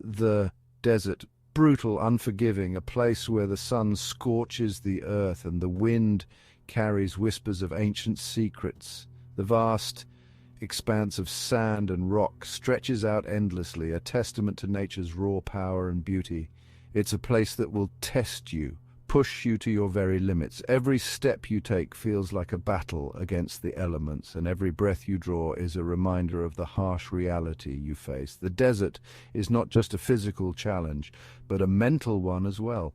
The desert, brutal, unforgiving, a place where the sun scorches the earth and the wind carries whispers of ancient secrets. The vast expanse of sand and rock stretches out endlessly, a testament to nature's raw power and beauty. It's a place that will test you, push you to your very limits. Every step you take feels like a battle against the elements, and every breath you draw is a reminder of the harsh reality you face. The desert is not just a physical challenge, but a mental one as well.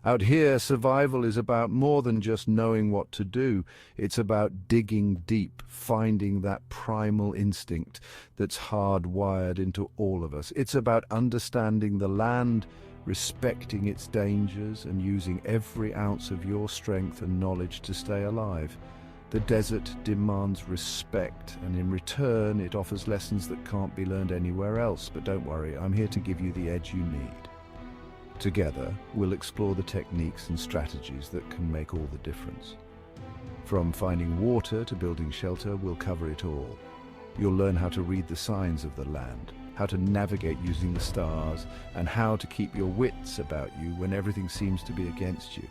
Out here, survival is about more than just knowing what to do. It's about digging deep, finding that primal instinct that's hardwired into all of us. It's about understanding the land, respecting its dangers, and using every ounce of your strength and knowledge to stay alive. The desert demands respect, and in return it offers lessons that can't be learned anywhere else. But don't worry, I'm here to give you the edge you need. Together, we'll explore the techniques and strategies that can make all the difference. From finding water to building shelter, we'll cover it all. You'll learn how to read the signs of the land, how to navigate using the stars, and how to keep your wits about you when everything seems to be against you.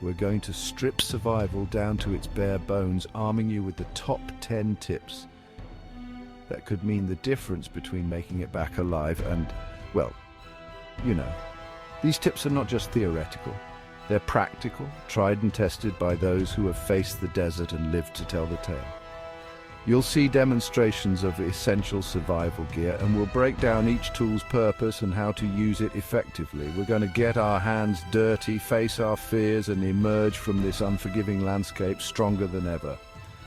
We're going to strip survival down to its bare bones, arming you with the top 10 tips that could mean the difference between making it back alive and, well, you know. These tips are not just theoretical. They're practical, tried and tested by those who have faced the desert and lived to tell the tale. You'll see demonstrations of essential survival gear, and we'll break down each tool's purpose and how to use it effectively. We're going to get our hands dirty, face our fears, and emerge from this unforgiving landscape stronger than ever.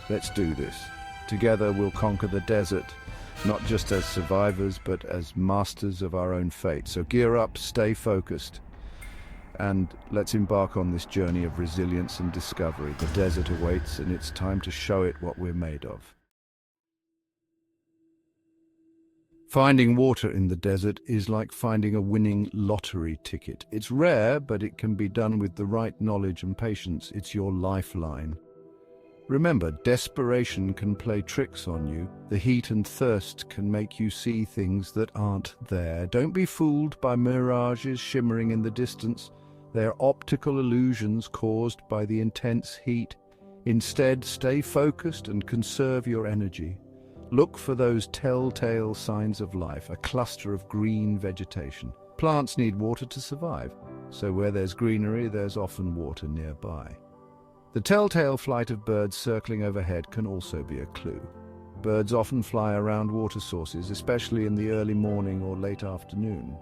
Let's do this. Together we'll conquer the desert, not just as survivors, but as masters of our own fate. So gear up, stay focused, and let's embark on this journey of resilience and discovery. The desert awaits, and it's time to show it what we're made of. Finding water in the desert is like finding a winning lottery ticket. It's rare, but it can be done with the right knowledge and patience. It's your lifeline. Remember, desperation can play tricks on you. The heat and thirst can make you see things that aren't there. Don't be fooled by mirages shimmering in the distance. They're optical illusions caused by the intense heat. Instead, stay focused and conserve your energy. Look for those telltale signs of life, a cluster of green vegetation. Plants need water to survive, so where there's greenery, there's often water nearby. The telltale flight of birds circling overhead can also be a clue. Birds often fly around water sources, especially in the early morning or late afternoon.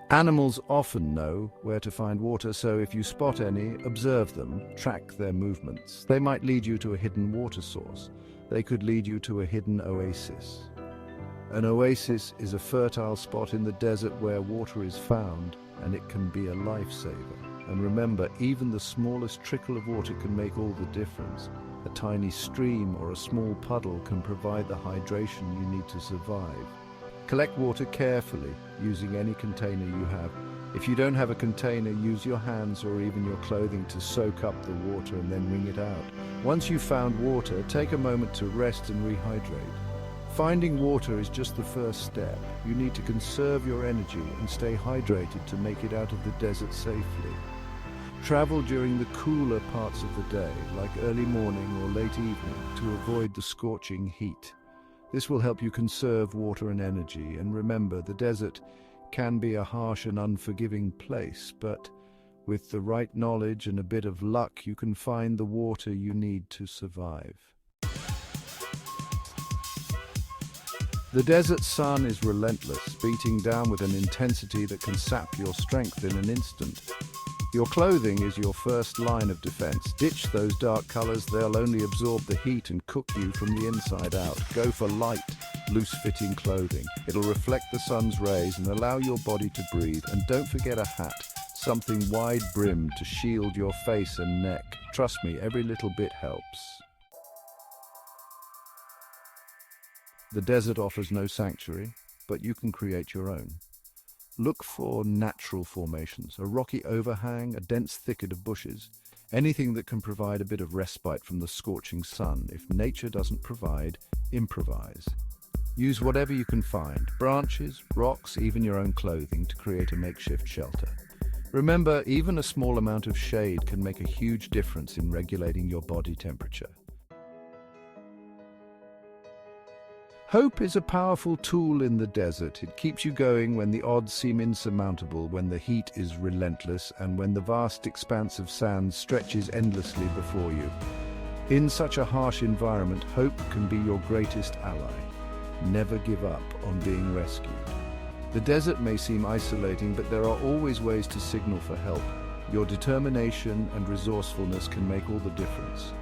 Animals often know where to find water, so if you spot any, observe them, track their movements. They might lead you to a hidden water source. They could lead you to a hidden oasis. An oasis is a fertile spot in the desert where water is found, and it can be a lifesaver. And remember, even the smallest trickle of water can make all the difference. A tiny stream or a small puddle can provide the hydration you need to survive. Collect water carefully, using any container you have. If you don't have a container, use your hands or even your clothing to soak up the water and then wring it out. Once you've found water, take a moment to rest and rehydrate. Finding water is just the first step. You need to conserve your energy and stay hydrated to make it out of the desert safely. Travel during the cooler parts of the day, like early morning or late evening, to avoid the scorching heat. This will help you conserve water and energy. And remember, the desert can be a harsh and unforgiving place, but with the right knowledge and a bit of luck, you can find the water you need to survive. The desert sun is relentless, beating down with an intensity that can sap your strength in an instant. Your clothing is your first line of defense. Ditch those dark colors, they'll only absorb the heat and cook you from the inside out. Go for light, loose-fitting clothing. It'll reflect the sun's rays and allow your body to breathe. And don't forget a hat, something wide-brimmed to shield your face and neck. Trust me, every little bit helps. The desert offers no sanctuary, but you can create your own. Look for natural formations, a rocky overhang, a dense thicket of bushes, anything that can provide a bit of respite from the scorching sun. If nature doesn't provide, improvise. Use whatever you can find, branches, rocks, even your own clothing, to create a makeshift shelter. Remember, even a small amount of shade can make a huge difference in regulating your body temperature. Hope is a powerful tool in the desert. It keeps you going when the odds seem insurmountable, when the heat is relentless, and when the vast expanse of sand stretches endlessly before you. In such a harsh environment, hope can be your greatest ally. Never give up on being rescued. The desert may seem isolating, but there are always ways to signal for help. Your determination and resourcefulness can make all the difference.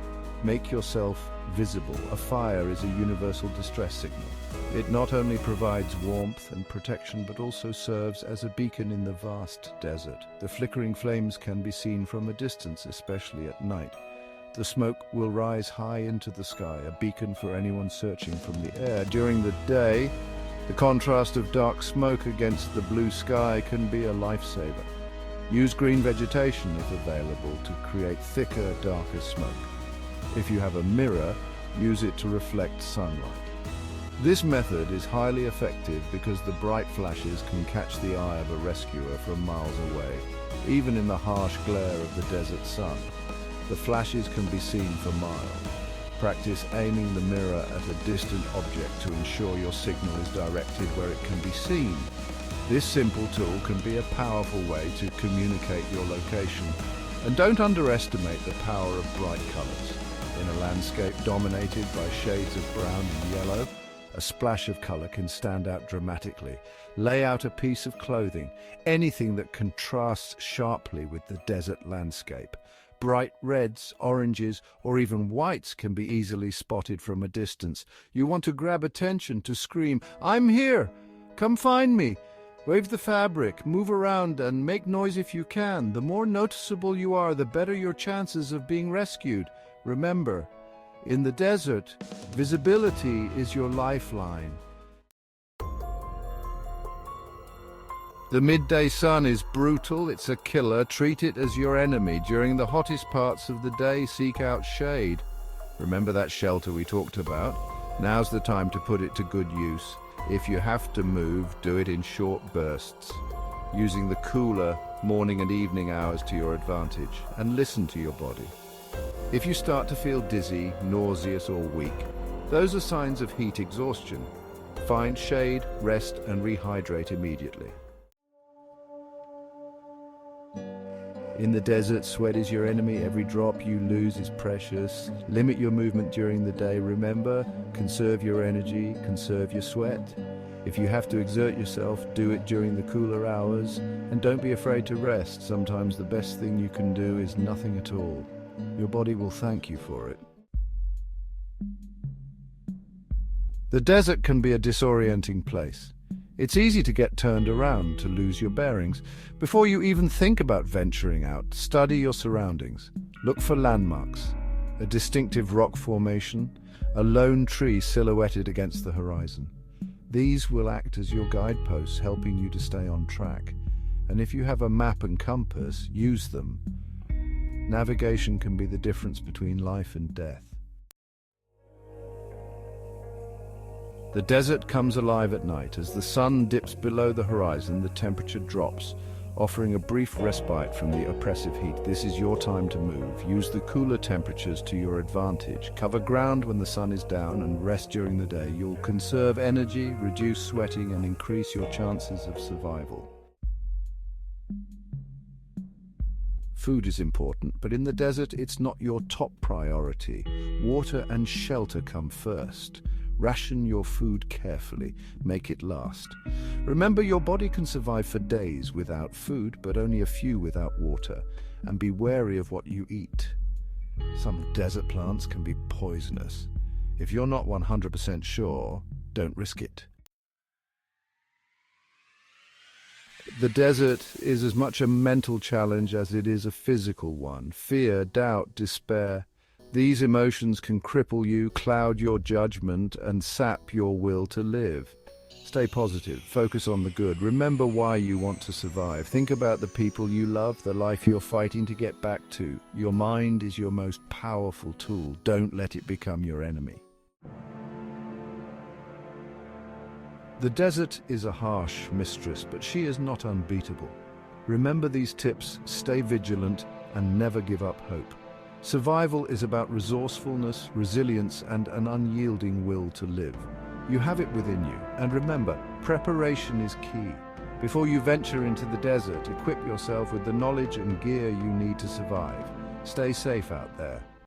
Make yourself visible. A fire is a universal distress signal. It not only provides warmth and protection, but also serves as a beacon in the vast desert. The flickering flames can be seen from a distance, especially at night. The smoke will rise high into the sky, a beacon for anyone searching from the air. During the day, the contrast of dark smoke against the blue sky can be a lifesaver. Use green vegetation, if available, to create thicker, darker smoke. If you have a mirror, use it to reflect sunlight. This method is highly effective because the bright flashes can catch the eye of a rescuer from miles away, even in the harsh glare of the desert sun. The flashes can be seen for miles. Practice aiming the mirror at a distant object to ensure your signal is directed where it can be seen. This simple tool can be a powerful way to communicate your location. And don't underestimate the power of bright colors. In a landscape dominated by shades of brown and yellow, a splash of color can stand out dramatically. Lay out a piece of clothing, anything that contrasts sharply with the desert landscape. Bright reds, oranges, or even whites can be easily spotted from a distance. You want to grab attention, to scream, "I'm here! Come find me!" Wave the fabric, move around, and make noise if you can. The more noticeable you are, the better your chances of being rescued. Remember, in the desert, visibility is your lifeline. The midday sun is brutal, it's a killer. Treat it as your enemy. During the hottest parts of the day, seek out shade. Remember that shelter we talked about? Now's the time to put it to good use. If you have to move, do it in short bursts, using the cooler morning and evening hours to your advantage, and listen to your body. If you start to feel dizzy, nauseous, or weak, those are signs of heat exhaustion. Find shade, rest, and rehydrate immediately. In the desert, sweat is your enemy. Every drop you lose is precious. Limit your movement during the day. Remember, conserve your energy, conserve your sweat. If you have to exert yourself, do it during the cooler hours. And don't be afraid to rest. Sometimes the best thing you can do is nothing at all. Your body will thank you for it. The desert can be a disorienting place. It's easy to get turned around, to lose your bearings. Before you even think about venturing out, study your surroundings. Look for landmarks, a distinctive rock formation, a lone tree silhouetted against the horizon. These will act as your guideposts, helping you to stay on track. And if you have a map and compass, use them. Navigation can be the difference between life and death. The desert comes alive at night. As the sun dips below the horizon, the temperature drops, offering a brief respite from the oppressive heat. This is your time to move. Use the cooler temperatures to your advantage. Cover ground when the sun is down and rest during the day. You'll conserve energy, reduce sweating, and increase your chances of survival. Food is important, but in the desert, it's not your top priority. Water and shelter come first. Ration your food carefully. Make it last. Remember, your body can survive for days without food, but only a few without water. And be wary of what you eat. Some desert plants can be poisonous. If you're not 100% sure, don't risk it. The desert is as much a mental challenge as it is a physical one. Fear, doubt, despair. These emotions can cripple you, cloud your judgment, and sap your will to live. Stay positive. Focus on the good. Remember why you want to survive. Think about the people you love, the life you're fighting to get back to. Your mind is your most powerful tool. Don't let it become your enemy. The desert is a harsh mistress, but she is not unbeatable. Remember these tips, stay vigilant, and never give up hope. Survival is about resourcefulness, resilience, and an unyielding will to live. You have it within you, and remember, preparation is key. Before you venture into the desert, equip yourself with the knowledge and gear you need to survive. Stay safe out there.